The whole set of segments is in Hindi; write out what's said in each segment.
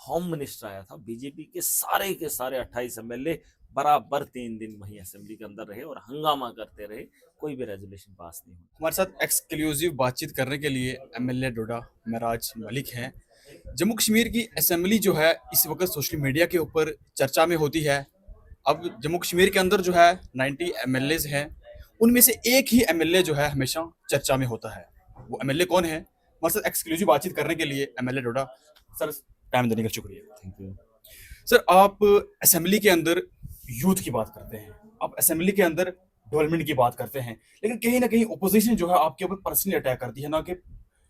होम मिनिस्टर आया था, बीजेपी के सारे 28 एमएलए बराबर 3 दिन वहीं असेंबली के अंदर रहे और हंगामा करते रहे, कोई भी रेजोल्यूशन पास नहीं हुआ। हमारे साथ एक्सक्लूसिव बातचीत करने के लिए एमएलए डोडा महराज मलिक हैं। जम्मू कश्मीर की असेंबली जो है इस वक्त सोशल मीडिया के ऊपर चर्चा में होती है। अब जम्मू कश्मीर के अंदर जो है 90 एमएलए हैं, उनमें से एक ही एमएलए जो है हमेशा चर्चा में होता है। वो एमएलए कौन है? हमारे साथ एक्सक्लूसिव बातचीत करने के लिए एमएलए डोडा सर, टाइम देने का शुक्रिया। Thank you. सर, आप असेंबली के अंदर यूथ की बात करते हैं, आप असेंबली के अंदर डेवलपमेंट की बात करते हैं, लेकिन कहीं ना कहीं ओपोजिशन जो है आपके ऊपर पर्सनली अटैक करती है, ना कि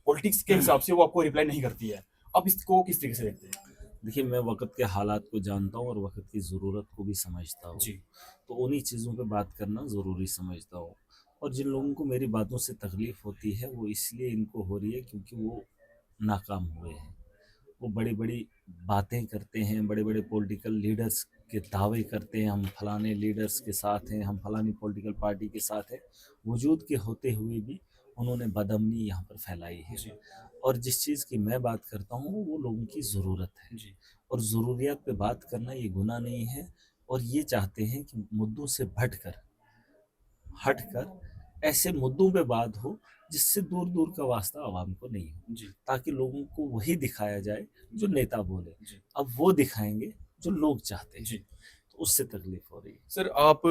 पॉलिटिक्स के हिसाब से वो आपको रिप्लाई नहीं करती है। आप इसको किस तरीके से देखते हैं? देखिए, मैं वक्त के हालात को जानता हूँ और वक्त की ज़रूरत को भी समझता हूँ, जी। तो उन्हीं चीज़ों पे बात करना ज़रूरी समझता हूँ। और जिन लोगों को मेरी बातों से तकलीफ़ होती है, वो इसलिए इनको हो रही है क्योंकि वो नाकाम हुए हैं। वो बड़ी-बड़ी बातें करते हैं, बड़े-बड़े पॉलिटिकल लीडर्स के दावे करते हैं, हम फलाने लीडर्स के साथ हैं, हम फलानी पॉलिटिकल पार्टी के साथ हैं। वजूद के होते हुए भी उन्होंने बदअमनी यहाँ पर फैलाई है। जी। और जिस चीज़ की मैं बात करता हूँ, वो लोगों की ज़रूरत है। जी। और ज़रूरियात पे बात करना ये गुनाह नहीं है। और ये चाहते हैं कि मुद्दों से हटकर ऐसे मुद्दों पे बात हो जिससे दूर दूर का वास्ता आवाम को नहीं हो, जी। ताकि लोगों को वही दिखाया जाए जो नेता बोले। जी। अब वो दिखाएंगे जो लोग चाहते हैं, जी। तो उससे तकलीफ हो रही है। सर, आप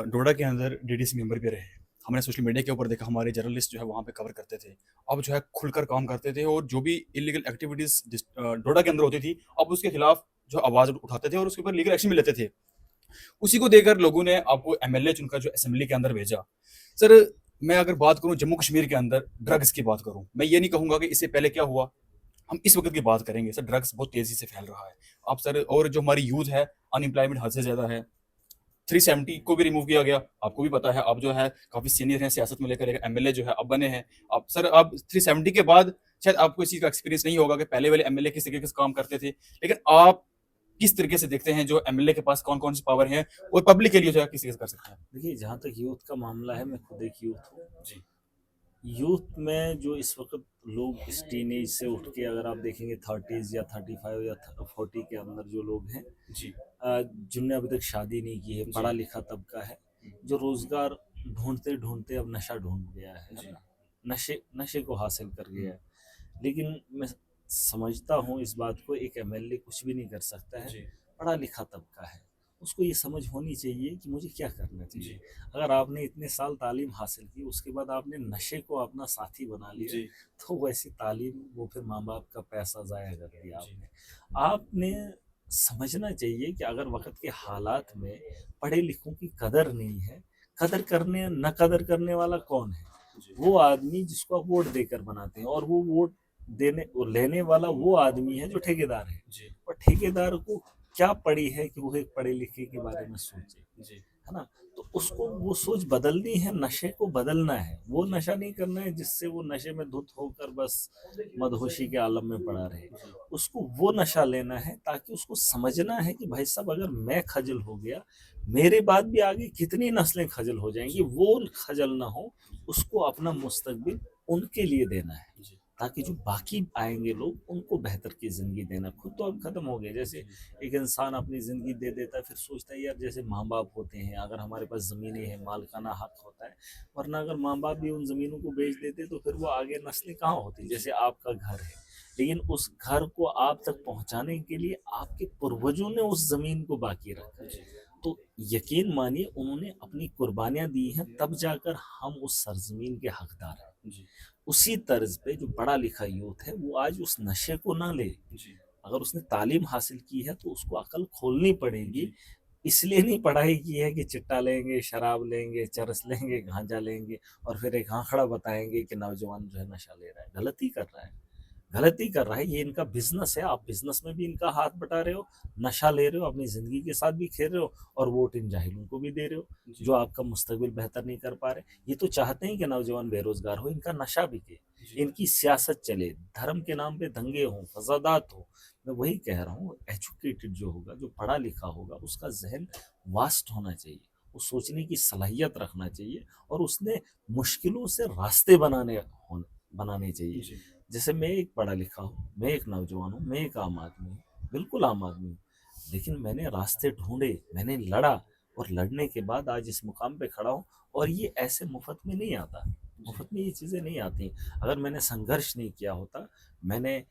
डोडा के अंदर डीडीसी मेंबर भी रहे। हमने सोशल मीडिया के ऊपर देखा, हमारे जर्नलिस्ट जो है वहाँ पे कवर करते थे। आप जो है खुलकर काम करते थे और जो भी इलीगल एक्टिविटीज डोडा के अंदर होती थी, आप उसके खिलाफ जो आवाज उठाते थे और उसके ऊपर लीगल एक्शन भी लेते थे। उसी को देकर लोगों ने आपको एमएलए चुनकर जो असेंबली के अंदर भेजा। सर, मैं अगर बात करूं जम्मू कश्मीर के अंदर ड्रग्स की बात करूं, मैं ये नहीं कहूंगा कि इससे पहले क्या हुआ, हम इस वक्त की बात करेंगे। सर, ड्रग्स बहुत तेजी से फैल रहा है। आप सर, और जो हमारी यूथ है, अनएम्प्लॉयमेंट हद से ज्यादा है। 370 को भी रिमूव किया गया, आपको भी पता है। आप जो है काफी सीनियर हैं सियासत में, लेकर एमएलए जो है अब बने हैं आप। सर, अब 370 के बाद शायद आपको इस चीज का एक्सपीरियंस नहीं होगा कि पहले वाले एमएलए किस तरीके से काम करते थे, लेकिन आप किस तरीके से देखते हैं जो एमएलए के पास कौन कौन सी पावर है और पब्लिक के लिए जो है किस तरीके से कर सकते हैं? देखिए, जहाँ तक यूथ का मामला है, मैं खुद एक यूथ हूँ। जी। यूथ में जो इस वक्त लोग इस टीनेज से उठ के, अगर आप देखेंगे 30s या 35 या 40 के अंदर जो लोग हैं, जी। जिनने अभी तक शादी नहीं की है, जी। पढ़ा लिखा तबका है, जो रोजगार ढूंढते ढूंढते अब नशा ढूंढ गया है जी। ना, नशे नशे को हासिल कर गया है। लेकिन मैं समझता हूँ इस बात को, एक एमएलए कुछ भी नहीं कर सकता है। जी। पढ़ा लिखा तबका है, उसको ये समझ होनी चाहिए कि मुझे क्या करना जी। चाहिए। अगर आपने इतने साल तालीम हासिल की, उसके बाद आपने नशे को अपना साथी बना लिया, जी। तो वैसी तालीम, वो फिर माँ बाप का पैसा ज़ाया कर दिया जी। आपने। आपने समझना चाहिए कि अगर वक्त के हालात में पढ़े लिखों की कदर नहीं है, कदर करने न कदर करने वाला कौन है? जी। वो आदमी जिसको आप वोट देकर बनाते हैं, और वो वोट देने और लेने वाला वो आदमी है जो ठेकेदार है। जी। और ठेकेदार को क्या पड़ी है कि वो एक पढ़े लिखे के बारे में सोचे, जी। है ना? तो उसको वो सोच बदलनी है, नशे को बदलना है। वो नशा नहीं करना है जिससे वो नशे में धुत होकर बस मदहोशी के आलम में पड़ा रहे। उसको वो नशा लेना है ताकि उसको समझना है कि भाई साहब, अगर मैं खजल हो गया, मेरे बाद भी आगे कितनी नस्लें खजल हो जाएंगी, वो खजल ना हो। उसको अपना मुस्तकबिल उनके लिए देना है, जी। ताकि जो बाकी आएंगे लोग, उनको बेहतर की ज़िंदगी देना। खुद तो अब ख़त्म हो गए। जैसे एक इंसान अपनी ज़िंदगी दे देता है, फिर सोचता है यार, जैसे माँ बाप होते हैं, अगर हमारे पास ज़मीनें हैं, मालिकाना हक होता है, वरना अगर माँ बाप भी उन ज़मीनों को बेच देते तो फिर वो आगे नस्लें कहाँ होती। जैसे आपका घर है, लेकिन उस घर को आप तक पहुँचाने के लिए आपके पूर्वजों ने उस ज़मीन को बाकी रखा है। जी। तो यकीन मानिए, उन्होंने अपनी कुर्बानियाँ दी हैं, तब जाकर हम उस सरज़मीन के हकदार हैं। जी। उसी तर्ज पे जो पढ़ा लिखा यूथ है, वो आज उस नशे को ना ले। जी। अगर उसने तालीम हासिल की है तो उसको अकल खोलनी पड़ेगी। जी। इसलिए नहीं पढ़ाई की है कि चिट्टा लेंगे, शराब लेंगे, चरस लेंगे, गांजा लेंगे और फिर एक आंकड़ा बताएंगे कि नौजवान जो है नशा ले रहा है। गलती कर रहा है, गलती कर रहा है। ये इनका बिजनेस है, आप बिजनेस में भी इनका हाथ बटा रहे हो, नशा ले रहे हो, अपनी जिंदगी के साथ भी खेल रहे हो, और वोट इन जाहिलों को भी दे रहे हो जी। जो आपका मुस्तकबिल बेहतर नहीं कर पा रहे। ये तो चाहते हैं कि नौजवान बेरोजगार हो, इनका नशा बिके, जी। इनकी सियासत चले, धर्म के नाम पे दंगे हों, फसादात हो। मैं वही कह रहा हूँ, एजुकेटेड जो होगा, जो पढ़ा लिखा होगा, उसका जहन वास्ट होना चाहिए, वो सोचने की सलाहियत रखना चाहिए, और उसने मुश्किलों से रास्ते बनाने चाहिए। जी। जैसे मैं एक पढ़ा लिखा हूँ, मैं एक नौजवान हूँ, मैं एक आम आदमी हूँ। बिल्कुल आम आदमी हूँ। लेकिन मैंने रास्ते ढूँढे, मैंने लड़ा और लड़ने के बाद आज इस मुकाम पे खड़ा हूँ। और ये ऐसे मुफ़्त में नहीं आता, जी, मुफ़्त में ये चीज़ें नहीं आती। अगर मैंने संघर्ष नहीं किया होता, मैंने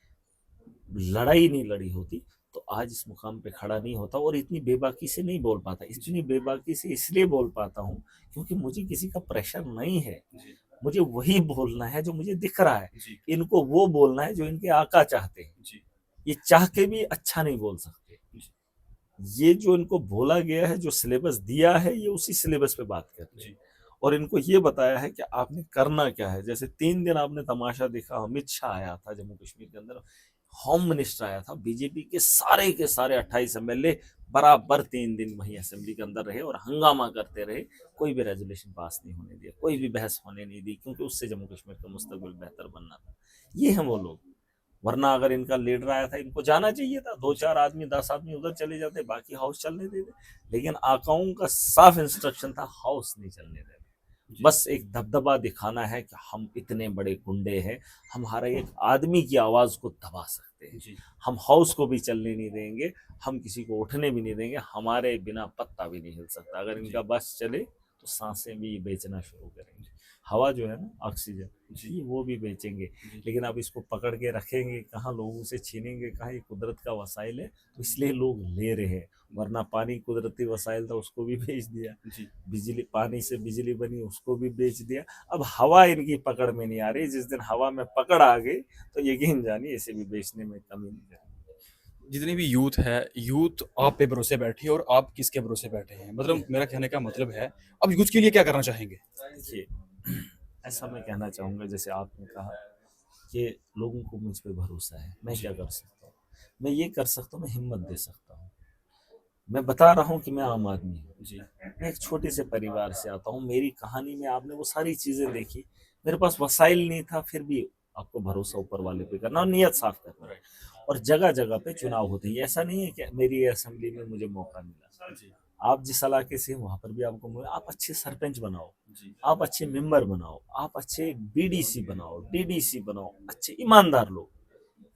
लड़ाई नहीं लड़ी होती, तो आज इस मुकाम पे खड़ा नहीं होता और इतनी बेबाकी से नहीं बोल पाता। जी, इतनी बेबाकी से इसलिए बोल पाता हूँ क्योंकि मुझे किसी का प्रेशर नहीं है। जी, मुझे वही बोलना है जो मुझे दिख रहा है। जी, इनको वो बोलना है जो इनके आका चाहते हैं। जी, ये चाह के भी अच्छा नहीं बोल सकते। जी, ये जो इनको बोला गया है, जो सिलेबस दिया है, ये उसी सिलेबस पे बात करते हैं। जी, और इनको ये बताया है कि आपने करना क्या है। जैसे 3 दिन आपने तमाशा देखा, अमित शाह आया था जम्मू कश्मीर के अंदर, होम मिनिस्टर आया था, बीजेपी के सारे 28 एमएलए बराबर 3 दिन वहीं असेंबली के अंदर रहे और हंगामा करते रहे। कोई भी रेजोल्यूशन पास नहीं होने दिया, कोई भी बहस होने नहीं दी, क्योंकि उससे जम्मू कश्मीर का मुस्तकबिल बेहतर बनना था। ये हैं वो लोग। वरना अगर इनका लीडर आया था, इनको जाना चाहिए था। दो जी, चार आदमी, 10 आदमी उधर चले जाते, बाकी हाउस चलने देते। लेकिन आकाओं का साफ इंस्ट्रक्शन था, हाउस नहीं चलने देना। जी, बस एक दबदबा दिखाना है कि हम इतने बड़े गुंडे हैं, हम हर एक आदमी की आवाज को दबा सकते हैं। जी, हम हाउस को भी चलने नहीं देंगे, हम किसी को उठने भी नहीं देंगे, हमारे बिना पत्ता भी नहीं हिल सकता। अगर इनका जी, बस चले तो सांसें भी बेचना शुरू करेंगे। हवा जो है ना, ऑक्सीजन, जी, ये वो भी बेचेंगे। जी, लेकिन अब इसको पकड़ के रखेंगे कहाँ, लोगों से छीनेंगे कहाँ? ये कुदरत का वसाइल है, तो इसलिए लोग ले रहे हैं। वरना पानी कुदरती वसाइल था, उसको भी बेच दिया। जी। बिजली, पानी से बिजली बनी, उसको भी बेच दिया। अब हवा इनकी पकड़ में नहीं आ रही। जिस दिन हवा में पकड़ आ गई तो यकीन जानिए इसे भी बेचने में कमी नहीं करेंगे। जितनी भी यूथ है, यूथ आप पे भरोसे बैठी है और आप किसके भरोसे बैठे हैं? मतलब मेरा कहने का मतलब है, आप यूथ के लिए क्या करना चाहेंगे? देखिए, ऐसा मैं कहना चाहूँगा, जैसे आपने कहा कि लोगों को मुझ पे भरोसा है, मैं जी, क्या कर सकता हूँ? मैं ये कर सकता हूँ, मैं हिम्मत दे सकता हूँ। मैं बता रहा हूँ कि मैं आम आदमी हूँ। जी, मैं एक छोटे से परिवार से आता हूँ। मेरी कहानी में आपने वो सारी चीज़ें देखी। मेरे पास वसाइल नहीं था, फिर भी आपको भरोसा ऊपर वाले पे करना और नियत साफ करना। राइट, और जगह-जगह पे चुनाव होते हैं। ऐसा नहीं है कि मेरी असेंबली में मुझे मौका मिला। जी, आप जिस इलाके से हैं वहाँ पर भी आपको आप अच्छे सरपंच बनाओ, जी, आप अच्छे मेंबर बनाओ, आप अच्छे बीडीसी बनाओ, डीडीसी बनाओ, अच्छे ईमानदार लोग।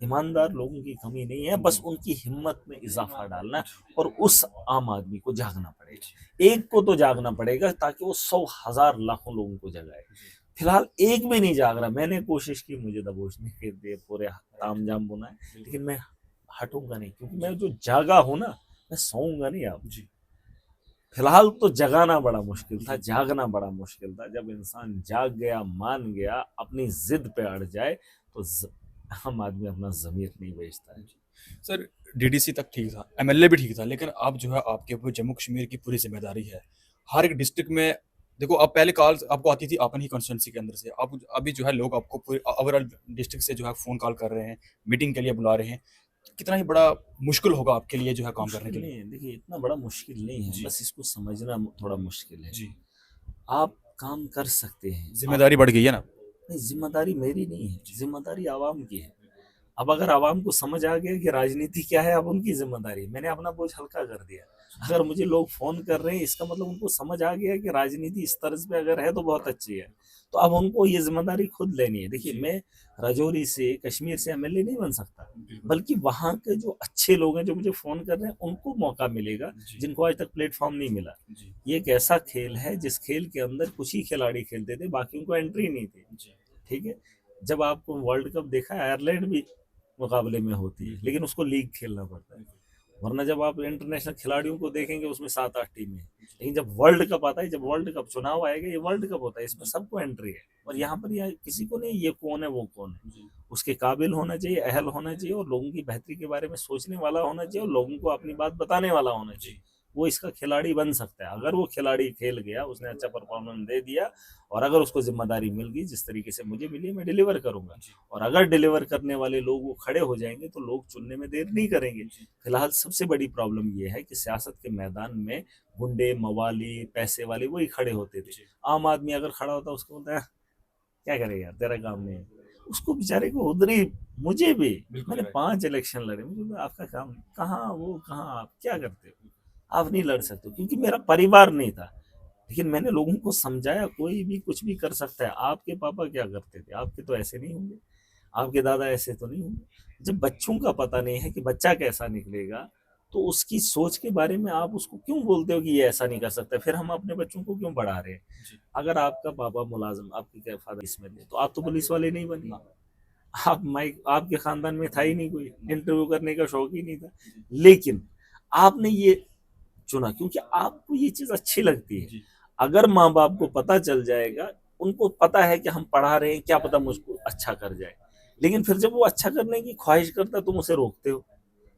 ईमानदार लोगों की कमी नहीं है, बस उनकी हिम्मत में इजाफा डालना है। जी, और उस आम आदमी को जागना जी, पड़ेगा। एक को तो जागना पड़ेगा ताकि वो 100 हज़ार लाखों लोगों को जगाए। जी, फिलहाल एक भी नहीं जाग रहा। मैंने कोशिश की मुझे दबोचने के लिए, पूरे राइट, तामझाम बुनाए, बिल्कुल, लेकिन मैं हटूंगा नहीं, क्योंकि जी, मैं जो जागा हूं ना, मैं सोऊंगा नहीं अब। जी, फिलहाल तो जगाना बड़ा मुश्किल था, जी, जागना बड़ा मुश्किल था। जब इंसान जाग गया, मान गया, अपनी जिद पे अड़ जाए, तो आम आदमी अपना जमीर नहीं बेचता है। जी। सर, डीडीसी तक ठीक था, एमएलए भी ठीक था, लेकिन अब जो है आपके ऊपर जम्मू कश्मीर की पूरी ज़िम्मेदारी है। हर एक डिस्ट्रिक्ट में देखो, अब पहले कॉल्स आपको आती थी अपनी ही कॉन्स्टिट्यूएंसी के अंदर से, अब अभी जो है लोग आपको पूरे ओवरऑल डिस्ट्रिक्ट से जो है फ़ोन कॉल कर रहे हैं, मीटिंग के लिए बुला रहे हैं। कितना ही बड़ा मुश्किल होगा आपके लिए जो है काम करने मुश्किल के नहीं लिए? है, देखिए इतना बड़ा मुश्किल नहीं है, जी, बस इसको समझना थोड़ा मुश्किल है। जी। आप काम कर सकते हैं, आप। ज़िम्मेदारी बढ़ गई है ना? नहीं, जिम्मेदारी मेरी नहीं है, जी, जिम्मेदारी आवाम की है। अब अगर आवाम को समझ आ गया कि राजनीति क्या है, अब उनकी जिम्मेदारी है। मैंने अपना बोझ हल्का कर दिया। अगर मुझे लोग फोन कर रहे हैं, इसका मतलब उनको समझ आ गया कि राजनीति इस तर्ज पे अगर है तो बहुत अच्छी है। तो अब उनको ये जिम्मेदारी खुद लेनी है। देखिए, जी, मैं राजौरी से, कश्मीर से एमएलए नहीं बन सकता, बिल्कुल। बल्कि वहां के जो अच्छे लोग हैं जो मुझे फोन कर रहे हैं, उनको मौका मिलेगा, जी, जिनको आज तक प्लेटफॉर्म नहीं मिला। जी, ये एक ऐसा खेल है जिस खेल के अंदर कुछ ही खिलाड़ी खेलते थे, बाकियों को एंट्री नहीं थी। जी, ठीक है। जब आपको वर्ल्ड कप देखा है, आयरलैंड भी मुकाबले में होती है, बिल्कुल, लेकिन उसको लीग खेलना पड़ता है। बिल्कुल। वरना जब आप इंटरनेशनल खिलाड़ियों को देखेंगे, उसमें 7-8 टीमें हैं। जी, लेकिन जब वर्ल्ड कप आता है, जब वर्ल्ड कप चुनाव आएगा, ये वर्ल्ड कप होता है, इसमें जी, सबको एंट्री है। और जी, यहाँ पर यह किसी को नहीं, ये कौन है वो कौन है। जी, उसके काबिल होना चाहिए, अहल होना चाहिए, और लोगों की बेहतरी के बारे में सोचने वाला होना चाहिए, और लोगों को अपनी बात बताने वाला होना चाहिए। जी, वो इसका खिलाड़ी बन सकता है अगर वो खिलाड़ी खेल गया, उसने अच्छा परफॉर्मेंस दे दिया, और अगर उसको जिम्मेदारी मिल गई जिस तरीके से मुझे मिली, मैं डिलीवर करूंगा। जी, और अगर डिलीवर करने वाले लोग वो खड़े हो जाएंगे तो लोग चुनने में देर नहीं करेंगे। जी, फिलहाल सबसे बड़ी प्रॉब्लम ये है कि सियासत के मैदान में गुंडे, मवाली, पैसे वाले वही खड़े होते थे। जी, आम आदमी अगर खड़ा होता, उसको बोलता है क्या करेगा यार, तेरा काम नहीं है। उसको बेचारे को उधर ही, मुझे भी, बिल्कुल मैंने राइट। 5 इलेक्शन लड़े, मुझे बोला, आपका काम नहीं। कहाँ वो, कहाँ आप क्या करते हो? आप नहीं लड़ सकते हो, क्योंकि मेरा परिवार नहीं था। लेकिन मैंने लोगों को समझाया, कोई भी कुछ भी कर सकता है। आपके पापा क्या करते थे? आपके तो ऐसे नहीं होंगे। आपके दादा ऐसे तो नहीं होंगे। जब बच्चों का पता नहीं है कि बच्चा कैसा निकलेगा, तो उसकी सोच के बारे में आप उसको क्यों बोलते हो कि ये ऐसा नहीं कर सकता? फिर हम अपने बच्चों को क्यों पढ़ा रहे हैं? जी। अगर आपका पापा मुलाजिम, आपके क्या फादर इसमें थे, तो आप तो पुलिस वाले नहीं बने। आप माइक आपके खानदान में था ही नहीं, कोई इंटरव्यू करने का शौक ही नहीं था। लेकिन आपने ये चुना क्योंकि आपको ये चीज अच्छी लगती है। जी। अगर माँ बाप को पता चल जाएगा, उनको पता है कि हम पढ़ा रहे हैं, क्या पता मुझको अच्छा कर जाए, लेकिन फिर जब वो अच्छा करने की ख्वाहिश करता है तुम उसे रोकते हो।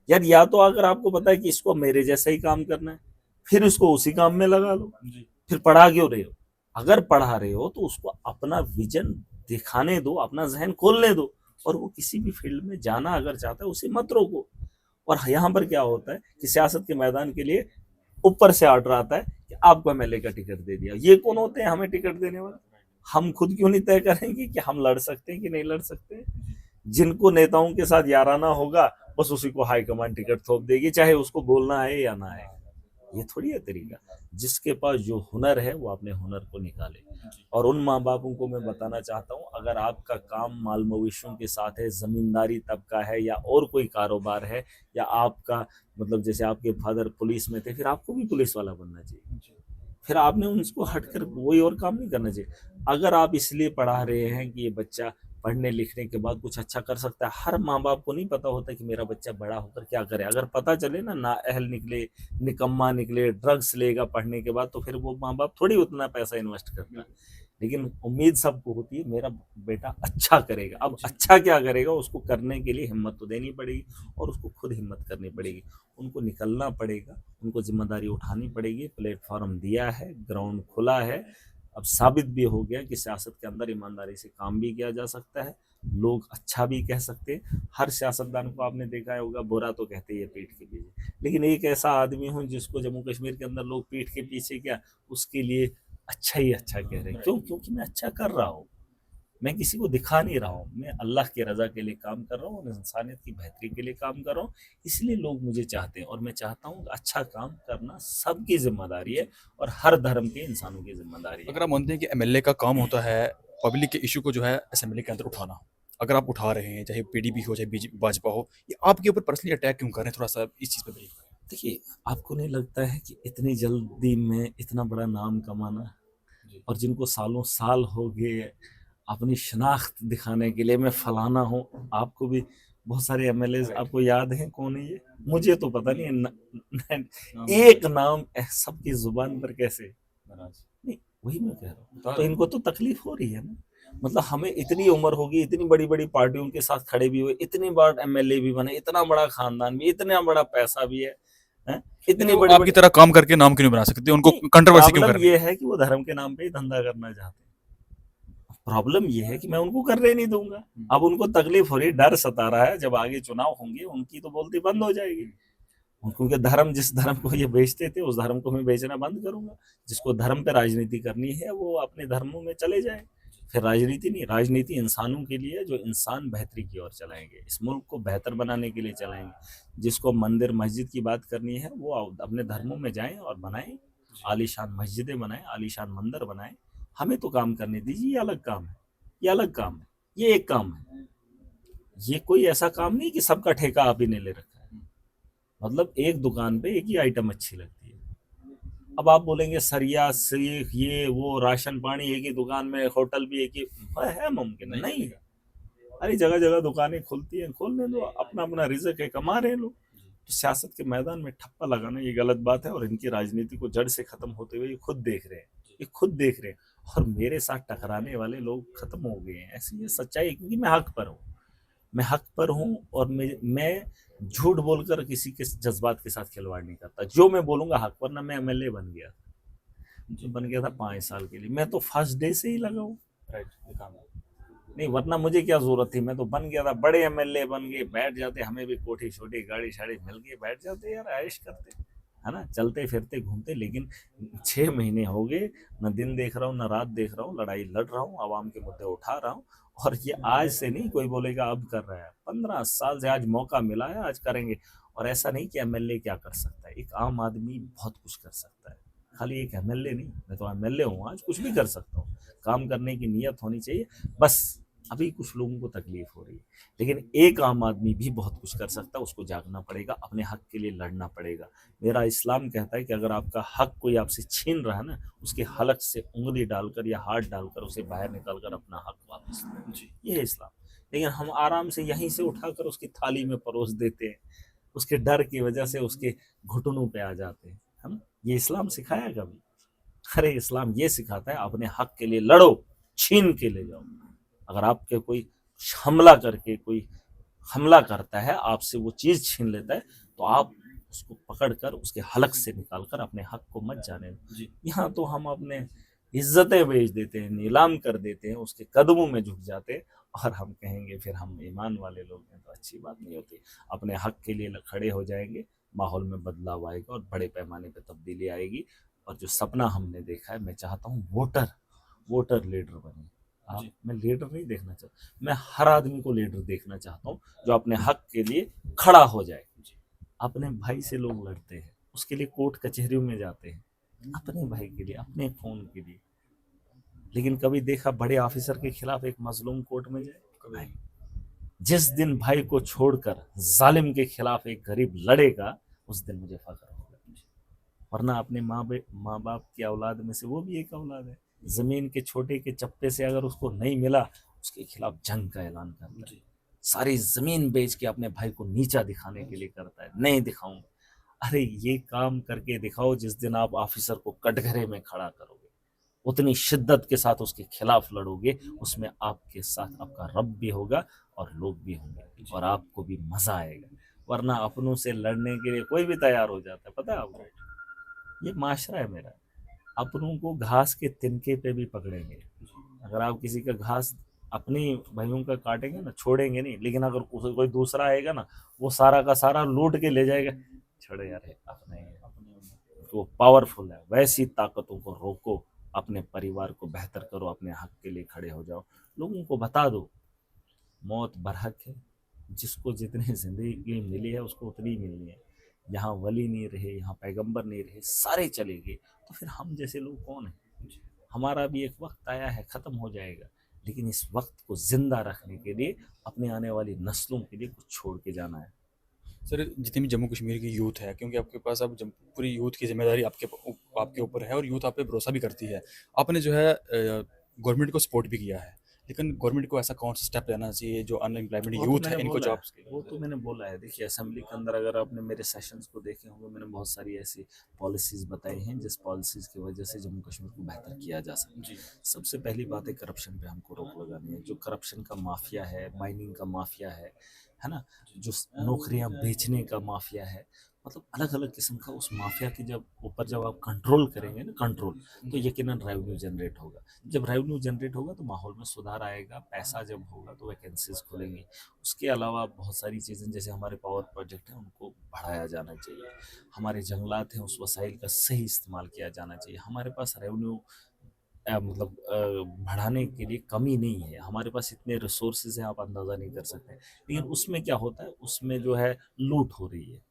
यार, या तो अगर आपको पता है कि इसको मेरे जैसा ही काम करना है, फिर इसको उसी काम में लगा लो। जी। फिर पढ़ा क्यों रहे हो? अगर पढ़ा रहे हो तो उसको अपना विजन दिखाने दो, अपना जहन खोलने दो, और वो किसी भी फील्ड में जाना अगर चाहता है उसे मत रोको। और यहाँ पर क्या होता है कि सियासत के मैदान के लिए ऊपर से ऑर्डर आता है कि आपको एमएलए का टिकट दे दिया। ये कौन होते हैं हमें टिकट देने वाले? हम खुद क्यों नहीं तय करेंगे कि हम लड़ सकते हैं कि नहीं लड़ सकते? जिनको नेताओं के साथ याराना होगा, बस उसी को हाईकमान टिकट थोप देगी, चाहे उसको बोलना आए या ना आए। ये थोड़ी है तरीका। जिसके पास जो हुनर है वो अपने हुनर को निकाले। और उन माँ बापों को मैं बताना चाहता हूँ, अगर आपका काम माल मवेशियों के साथ है, जमींदारी तबका है, या और कोई कारोबार है, या आपका मतलब जैसे आपके फादर पुलिस में थे, फिर आपको भी पुलिस वाला बनना चाहिए। फिर आपने उनको हटकर कोई और काम नहीं करना चाहिए। अगर आप इसलिए पढ़ा रहे हैं कि ये बच्चा पढ़ने लिखने के बाद कुछ अच्छा कर सकता है, हर माँ बाप को नहीं पता होता कि मेरा बच्चा बड़ा होकर क्या करे। अगर पता चले ना, नाअहल निकले, निकम्मा निकले, ड्रग्स लेगा पढ़ने के बाद, तो फिर वो माँ बाप थोड़ी उतना पैसा इन्वेस्ट करता है। लेकिन उम्मीद सबको होती है मेरा बेटा अच्छा करेगा। अब अच्छा क्या करेगा, उसको करने के लिए हिम्मत तो देनी पड़ेगी, और उसको खुद हिम्मत करनी पड़ेगी। उनको निकलना पड़ेगा, उनको जिम्मेदारी उठानी पड़ेगी। प्लेटफॉर्म दिया है, ग्राउंड खुला है। अब साबित भी हो गया कि सियासत के अंदर ईमानदारी से काम भी किया जा सकता है, लोग अच्छा भी कह सकते हैं। हर सियासतदान को आपने देखा होगा, बुरा तो कहते ही है पीठ के पीछे, लेकिन एक ऐसा आदमी हूँ जिसको जम्मू कश्मीर के अंदर लोग पीठ के पीछे क्या, उसके लिए अच्छा ही अच्छा कह रहे हैं। क्यों? क्योंकि मैं अच्छा कर रहा हूँ। मैं किसी को दिखा नहीं रहा हूँ, मैं अल्लाह की रजा के लिए काम कर रहा हूँ और इंसानियत की बेहतरी के लिए काम कर रहा हूँ। इसलिए लोग मुझे चाहते हैं, और मैं चाहता हूँ अच्छा काम करना सबकी जिम्मेदारी है, और हर धर्म के इंसानों की जिम्मेदारी है। अगर आप मानते हैं कि एमएलए का काम होता है पब्लिक के इशू को जो है असेंबली के अंदर उठाना, अगर आप उठा रहे हैं चाहे पीडीपी हो चाहे बीजेपी भाजपा हो, ये आपके ऊपर पर्सनली अटैक क्यों कर रहे हैं? थोड़ा सा इस चीज़ पे ब्रीफ करें। देखिए, आपको नहीं लगता है कि इतनी जल्दी में इतना बड़ा नाम कमाना, जी। और जिनको सालों साल हो गए अपनी शनाख्त दिखाने के लिए मैं फलाना हूँ, आपको भी बहुत सारे एमएलए आपको याद हैं कौन है ये? मुझे तो पता नहीं है। एक नाम सबकी जुबान पर कैसे? नहीं, वही मैं कह रहा हूँ। तो इनको तो तकलीफ हो रही है ना। मतलब हमें इतनी उम्र होगी, इतनी बड़ी बड़ी पार्टियों के साथ खड़े भी हुए, इतनी बार एमएलए भी बने, इतना बड़ा खानदान भी, इतना बड़ा पैसा भी है, हैं? नहीं, इतनी वो बड़ी आपकी बड़ी। तरह काम करके नाम क्यों नहीं बना सकते? उनको नहीं, कंट्रोवर्सी क्यों प्रॉब्लम करनी ये है? है कि वो धर्म के नाम पे ही धंधा करना चाहते हैं। प्रॉब्लम ये है कि मैं उनको करने नहीं दूंगा। अब उनको तकलीफ हो रही, डर सता रहा है, जब आगे चुनाव होंगे उनकी तो बोलती बंद हो जाएगी। क्योंकि धर्म, जिस धर्म को ये बेचते थे उस धर्म को मैं बेचना बंद करूंगा। जिसको धर्म पे राजनीति करनी है वो अपने धर्मों में चले जाए। फिर राजनीति नहीं, राजनीति इंसानों के लिए, जो इंसान बेहतरी की ओर चलाएंगे, इस मुल्क को बेहतर बनाने के लिए चलाएंगे। जिसको मंदिर मस्जिद की बात करनी है वो अपने धर्मों में जाएं और बनाएं, आलीशान मस्जिदें बनाएं, आलीशान मंदिर बनाएं। हमें तो काम करने दीजिए, ये अलग काम है, ये अलग काम है, ये एक काम है। ये कोई ऐसा काम नहीं कि सबका ठेका आप ही ने ले रखा है। मतलब एक दुकान पे एक ही आइटम अच्छी लगती है। अब आप बोलेंगे सरिया सीख ये वो राशन पानी एक ही दुकान में, होटल भी एक ही है, मुमकिन है? नहीं है। अरे जगह जगह दुकानें खुलती हैं, खोलने दो, अपना अपना रिजक है, कमा रहे हैं लोग। तो सियासत के मैदान में ठप्पा लगाना ये गलत बात है, और इनकी राजनीति को जड़ से खत्म होते हुए ये खुद देख रहे हैं, ये खुद देख रहे हैं। और मेरे साथ टकराने वाले लोग खत्म हो गए हैं, ऐसी ये सच्चाई है, क्योंकि मैं हक पर हूँ। मैं हक पर हूँ, और मैं झूठ बोलकर किसी के जज्बात के साथ खिलवाड़ नहीं करता। जो मैं बोलूंगा हक, वरना मैं एमएलए बन गया, जो बन गया था 5 साल के लिए। मैं तो फर्स्ट डे से ही लगा हूँ। नहीं, वरना मुझे क्या जरूरत थी, मैं तो बन गया था। बड़े एमएलए बन गए, बैठ जाते, हमें भी कोठी छोटी गाड़ी शाड़ी मिल गई, बैठ जाते यार, ऐश करते, है ना, चलते फिरते घूमते। लेकिन 6 महीने हो गए, न दिन देख रहा हूँ न रात देख रहा हूँ, लड़ाई लड़ रहा हूँ, आवाम के मुद्दे उठा रहा हूँ। और ये आज से नहीं कोई बोलेगा अब कर रहा है, 15 साल से आज मौका मिला है, आज करेंगे। और ऐसा नहीं कि एमएलए क्या कर सकता है, एक आम आदमी बहुत कुछ कर सकता है, खाली एक एमएलए नहीं। मैं तो एमएलए हूँ, आज कुछ भी कर सकता हूँ। काम करने की नीयत होनी चाहिए बस। अभी कुछ लोगों को तकलीफ हो रही है, लेकिन एक आम आदमी भी बहुत कुछ कर सकता है। उसको जागना पड़ेगा, अपने हक के लिए लड़ना पड़ेगा। मेरा इस्लाम कहता है कि अगर आपका हक कोई आपसे छीन रहा है ना, उसके हलक से उंगली डालकर या हाथ डालकर उसे बाहर निकालकर अपना हक वापस लो। जी। ये है इस्लाम। लेकिन हम आराम से यहीं से उठाकर उसकी थाली में परोस देते हैं, उसके डर की वजह से उसके घुटनों पे आ जाते हैं हम। ये इस्लाम सिखाया कभी? अरे इस्लाम ये सिखाता है अपने हक के लिए लड़ो, छीन के ले जाओ। अगर आपके कोई हमला करके कोई हमला करता है, आपसे वो चीज छीन लेता है, तो आप उसको पकड़कर उसके हलक से निकालकर अपने हक को मत जाने दो। जी। यहाँ तो हम अपने इज्जतें बेच देते हैं, नीलाम कर देते हैं, उसके कदमों में झुक जाते हैं, और हम कहेंगे फिर हम ईमान वाले लोग हैं, तो अच्छी बात नहीं होती। अपने हक के लिए खड़े हो जाएंगे, माहौल में बदलाव आएगा और बड़े पैमाने पर तब्दीली आएगी। और जो सपना हमने देखा है, मैं चाहता हूँ वोटर वोटर लीडर बने। आप, मैं लीडर नहीं देखना चाहता, मैं हर आदमी को लीडर देखना चाहता हूँ जो अपने हक के लिए खड़ा हो जाए। अपने भाई से लोग लड़ते हैं, उसके लिए कोर्ट कचहरियों में जाते हैं, अपने भाई के लिए, अपने खून के लिए। लेकिन कभी देखा बड़े ऑफिसर के खिलाफ एक मजलूम कोर्ट में जाए? नहीं। जिस दिन भाई को छोड़कर जालिम के खिलाफ एक गरीब लड़ेगा, उस दिन मुझे फख्र होगा। वरना अपने माँ बाप की औलाद में से वो भी एक औलाद है। जमीन के छोटे के चप्पे से अगर उसको नहीं मिला, उसके खिलाफ जंग का ऐलान करता है। सारी जमीन बेच के अपने भाई को नीचा दिखाने के लिए करता है, नहीं दिखाऊंगा। अरे ये काम करके दिखाओ, जिस दिन आप ऑफिसर को कटघरे में खड़ा करोगे, उतनी शिद्दत के साथ उसके खिलाफ लड़ोगे, उसमें आपके साथ आपका रब भी होगा और लोग भी होंगे, और आपको भी मजा आएगा। वरना अपनों से लड़ने के लिए कोई भी तैयार हो जाता है, पता है आपको? ये माशरा है मेरा। अपनों को घास के तिनके पे भी पकड़ेंगे। अगर आप किसी का घास अपनी भाइयों का काटेंगे ना, छोड़ेंगे नहीं। लेकिन अगर कोई दूसरा आएगा ना, वो सारा का सारा लूट के ले जाएगा। छोड़ो यार, अपने तो पावरफुल है, वैसी ताकतों को रोको, अपने परिवार को बेहतर करो, अपने हक के लिए खड़े हो जाओ। लोगों को बता दो मौत बरहक है, जिसको जितनी जिंदगी मिली है उसको उतनी ही मिलनी है। यहाँ वली नहीं रहे, यहाँ पैगंबर नहीं रहे, सारे चले गए, तो फिर हम जैसे लोग कौन है? हमारा भी एक वक्त आया है, खत्म हो जाएगा। लेकिन इस वक्त को जिंदा रखने के लिए अपने आने वाली नस्लों के लिए कुछ छोड़ के जाना है। सर, जितनी भी जम्मू कश्मीर की यूथ है, क्योंकि आपके पास अब पूरी यूथ की जिम्मेदारी आपके ऊपर है और यूथ आप पे भरोसा भी करती है। आपने जो है गवर्नमेंट को सपोर्ट भी किया है, लेकिन गवर्नमेंट को ऐसा कौन सा स्टेप लेना चाहिए जो अनएम्प्लॉयमेंट वो तो यूथ है मैंने इनको बोला है, जॉब्स के वो तो मैंने बोला है। देखिए असेंबली के अंदर अगर आपने मेरे सेशंस को देखे होंगे, मैंने बहुत सारी ऐसी पॉलिसीज बताई हैं जिस पॉलिसीज की वजह से जम्मू कश्मीर को बेहतर किया जा सकता है। सबसे पहली बात है, करप्शन पे हमको रोक लगानी है। जो करप्शन का माफिया है, माइनिंग का माफिया है ना, जो नौकरियां बेचने का माफिया है, मतलब अलग अलग किस्म का उस माफिया के जब ऊपर जब आप कंट्रोल करेंगे ना, कंट्रोल, तो यकीनन रेवेन्यू जनरेट होगा। जब रेवेन्यू जनरेट होगा तो माहौल में सुधार आएगा। पैसा जब होगा तो वैकेंसीज खुलेंगी। उसके अलावा बहुत सारी चीज़ें, जैसे हमारे पावर प्रोजेक्ट हैं, उनको बढ़ाया जाना चाहिए। हमारे जंगलात हैं, उस वसाइल का सही इस्तेमाल किया जाना चाहिए। हमारे पास रेवेन्यू मतलब बढ़ाने के लिए कमी नहीं है। हमारे पास इतने रिसोर्सेज हैं, आप अंदाज़ा नहीं कर सकते। लेकिन उसमें क्या होता है, उसमें जो है लूट हो रही है,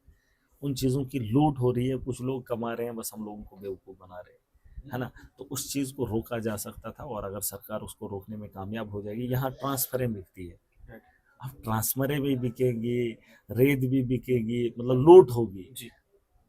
उन चीज़ों की लूट हो रही है। कुछ लोग कमा रहे हैं, बस हम लोगों को बेवकूफ़ बना रहे हैं, है ना। तो उस चीज़ को रोका जा सकता था, और अगर सरकार उसको रोकने में कामयाब हो जाएगी। यहाँ ट्रांसफरें बिकती है, अब ट्रांसफरें भी बिकेंगी, रेत भी बिकेगी, मतलब लूट होगी,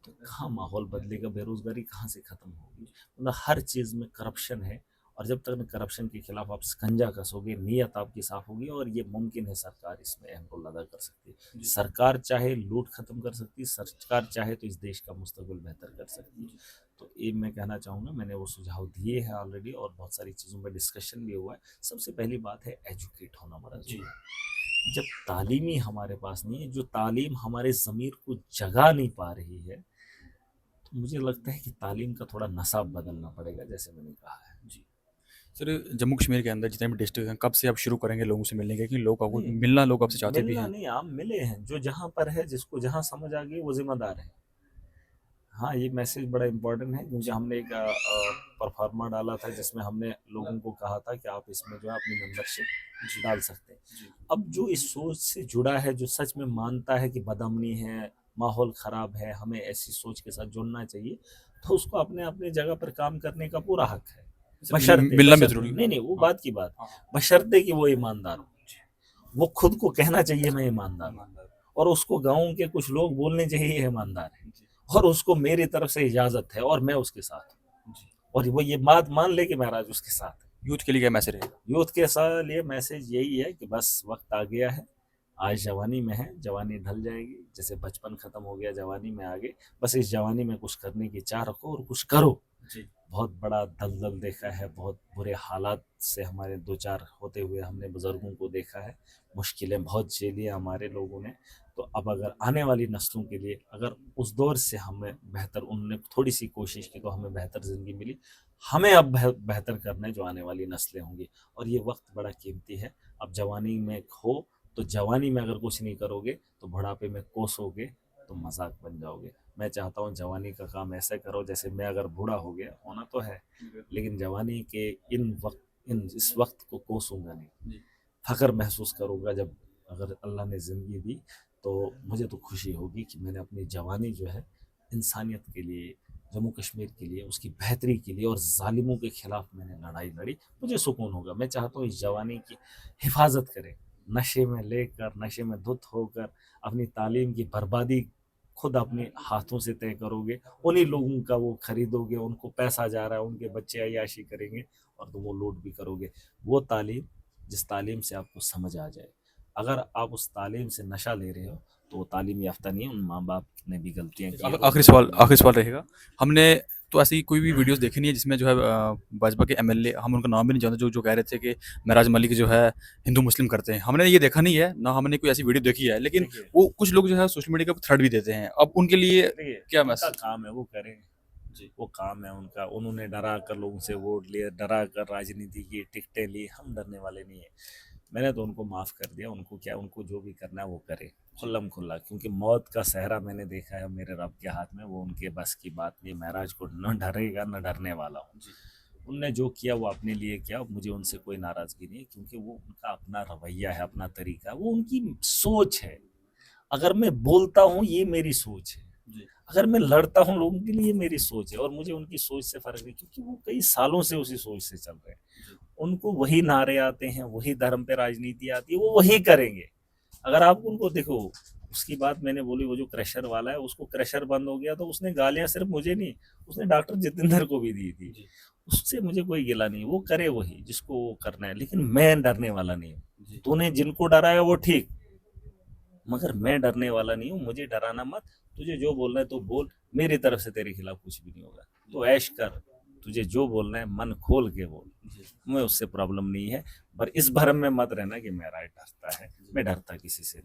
तो कहाँ माहौल बदलेगा? बेरोजगारी कहाँ से खत्म होगी? मतलब हर चीज़ में करप्शन है। और जब तक करप्शन के खिलाफ आप शिकंजा कसोगे, नीयत आपकी साफ होगी, और ये मुमकिन है, सरकार इसमें अहम रोल अदा कर सकती है। सरकार चाहे लूट खत्म कर सकती है, सरकार चाहे तो इस देश का मुस्तकबिल बेहतर कर सकती है। तो ये मैं कहना चाहूँगा, मैंने वो सुझाव दिए हैं ऑलरेडी, और बहुत सारी चीज़ों पर डिस्कशन भी हुआ है। सबसे पहली बात है, एजुकेट होना बड़ा जरूरी है। जब तालीमी हमारे पास नहीं है, जो तालीम हमारे ज़मीर को जगा नहीं पा रही है, तो मुझे लगता है कि तालीम का थोड़ा नसाब बदलना पड़ेगा, जैसे मैंने कहा है। जी। सर, जम्मू कश्मीर के अंदर जितने भी डिस्ट्रिक्ट हैं, कब से आप शुरू करेंगे लोगों से मिलने के, कि लोग आपको नहीं, मिलना, लोग आपसे चाहते भी मिलना हैं? नहीं, आप मिले हैं। जो जहाँ पर है, जिसको जहाँ समझ आ गई, वो जिम्मेदार है। हाँ, ये मैसेज बड़ा इम्पोर्टेंट है, क्योंकि हमने एक परफॉर्मा डाला था जिसमें हमने लोगों को कहा था कि आप इसमें जो है अपनी मेंबरशिप डाल सकते हैं। अब जो इस सोच से जुड़ा है, जो सच में मानता है कि बदअमनी है, माहौल ख़राब है, हमें ऐसी सोच के साथ जुड़ना चाहिए, तो उसको अपने अपने जगह पर काम करने का पूरा हक है। बशर्ते मिलना भी बशर्ते जरूरी नहीं नहीं वो हाँ बात की बात, हाँ बशर्ते कि वो ईमानदार हो, वो खुद को कहना चाहिए मैं ईमानदार हूँ, और उसको गाँव के कुछ लोग बोलने चाहिए ये ईमानदार है, और उसको मेरी तरफ से इजाजत है और मैं उसके साथ हूँ, और वो ये बात मान ले कि महाराज उसके साथ है। यूथ के लिए क्या मैसेज रहेगा? यूथ के साथ ये मैसेज यही है कि बस वक्त आ गया है, आज जवानी में है, जवानी ढल जाएगी, जैसे बचपन खत्म हो गया जवानी में आगे, बस इस जवानी में कुछ करने की चाह रखो और कुछ करो। जी बहुत बड़ा दलदल देखा है, बहुत बुरे हालात से हमारे दो चार होते हुए हमने बुजुर्गों को देखा है, मुश्किलें बहुत झेली है हमारे लोगों ने। तो अब अगर आने वाली नस्लों के लिए अगर उस दौर से हमें बेहतर, उनने थोड़ी सी कोशिश की तो हमें बेहतर ज़िंदगी मिली, हमें अब बेहतर करना है जो आने वाली नस्लें होंगी, और ये वक्त बड़ा कीमती है। अब जवानी में हो तो जवानी में अगर कुछ नहीं करोगे तो बुढ़ापे में कोसोगे तो मजाक बन जाओगे। मैं चाहता हूँ जवानी का काम ऐसे करो जैसे मैं अगर बूढ़ा हो गया, होना तो है, लेकिन जवानी के इस वक्त को कोसूंगा नहीं, फ़ख्र महसूस करूँगा जब अगर अल्लाह ने ज़िंदगी दी तो मुझे तो खुशी होगी कि मैंने अपनी जवानी जो है इंसानियत के लिए, जम्मू कश्मीर के लिए, उसकी बेहतरी के लिए और ज़ालिमों के ख़िलाफ़ मैंने लड़ाई लड़ी, मुझे सुकून होगा। मैं चाहता हूँ इस जवानी की हिफाजत करें, नशे में लेकर, नशे में धुत होकर अपनी तालीम की बर्बादी खुद अपने हाथों से तय करोगे, उन्हीं लोगों का वो खरीदोगे, उनको पैसा जा रहा है, उनके बच्चे अय्याशी करेंगे और तुम वो लूट भी करोगे। वो तालीम जिस तालीम से आपको समझ आ जाए, अगर आप उस तालीम से नशा ले रहे हो तो वो तालीम याफ्ता नहीं है, उन माँ बाप ने भी गलतियाँ की हैं, उन लोगों ने आखिरी भी। सवाल रहेगा। हमने तो ऐसी कोई भी वीडियोस देखी नहीं है जिसमें जो है भाजपा के एमएलए, हम उनका नाम भी नहीं जानते, जो जो कह रहे थे कि महराज मलिक जो है हिंदू मुस्लिम करते हैं। हमने ये देखा नहीं है, ना हमने कोई ऐसी वीडियो देखी है, लेकिन देखिए वो कुछ लोग जो है सोशल मीडिया पे थ्रेड भी देते हैं। अब उनके लिए देखिए क्या उनका मैसेज? काम है वो करें, जी वो काम है उनका, उन्होंने डरा कर लोगों से वोट लिए, डरा कर राजनीति की टिकटें ली, हम डरने वाले नहीं है। मैंने तो उनको माफ़ कर दिया, उनको क्या, उनको जो भी करना है वो करे खुल्लम खुल्ला, क्योंकि मौत का सहरा मैंने देखा है मेरे रब के हाथ में, वो उनके बस की बात नहीं। महराज को न डरेगा न डरने वाला हूँ, उनने जो किया वो अपने लिए किया, मुझे उनसे कोई नाराज़गी नहीं है, क्योंकि वो उनका अपना रवैया है, अपना तरीका है, वो उनकी सोच है। अगर मैं बोलता हूँ ये मेरी सोच है, जी अगर मैं लड़ता हूँ लोगों के लिए मेरी सोच है, और मुझे उनकी सोच से फ़र्क नहीं, क्योंकि वो कई सालों से उसी सोच से चल रहे हैं। उनको वही नारे आते हैं, वही धर्म पे राजनीति आती है, वो वही करेंगे। अगर आप उनको देखो, उसकी बात मैंने बोली, वो जो क्रशर वाला है उसको क्रशर बंद हो गया तो उसने गालियां सिर्फ मुझे नहीं, उसने डॉक्टर जितेंद्र को भी दी थी। जी उससे मुझे कोई गिला नहीं, वो करे वही जिसको वो करना है, लेकिन मैं डरने वाला नहीं हूँ। जी तूने जिनको डराया वो ठीक, मगर मैं डरने वाला नहीं हूँ, मुझे डराना मत। तुझे जो बोलना है तो बोल, मेरी तरफ से तेरे खिलाफ कुछ भी नहीं होगा, तो ऐश कर, तुझे जो बोलना है मन खोल के बोल, जी मैं उससे प्रॉब्लम नहीं है। पर इस भरम में मत रहना कि मेरा डरता है, मैं डरता किसी से